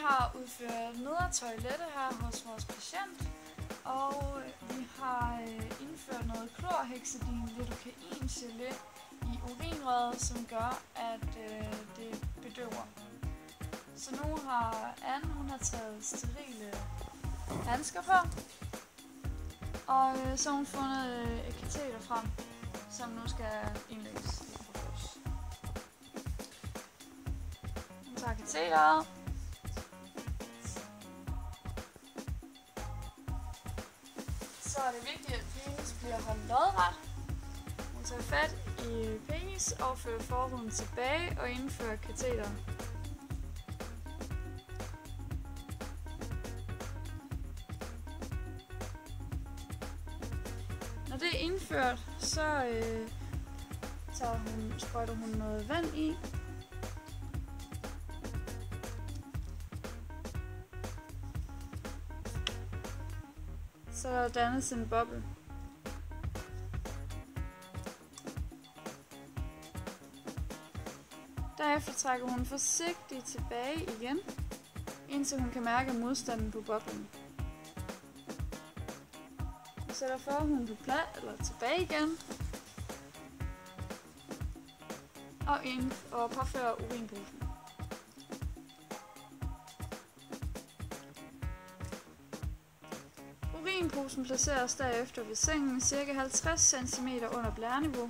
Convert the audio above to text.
har udført nedre toilette her hos vores patient, og vi har indført noget klorhexidin lidocain gelé i urinrøret, som gør, at det bedøver. Så nu har Anne, hun har taget sterile handsker på, og så har hun fundet et kateter frem, som nu skal indlægges i fokus. Hun tager kateteret. Så er det vigtigt, at penis bliver holdt lodret. Hun tager fat i penis og fører forhuden tilbage og indfører kateteret. Når det er indført, så sprøjter hun noget vand i. Så der dannes en boble. Derefter trækker hun forsigtigt tilbage igen, indtil hun kan mærke modstanden på boblen. Hun sætter forhuden på plads eller tilbage igen, og påfører urinposen. Urinposen placeres derefter ved sengen ca. 50 cm under blæreniveau.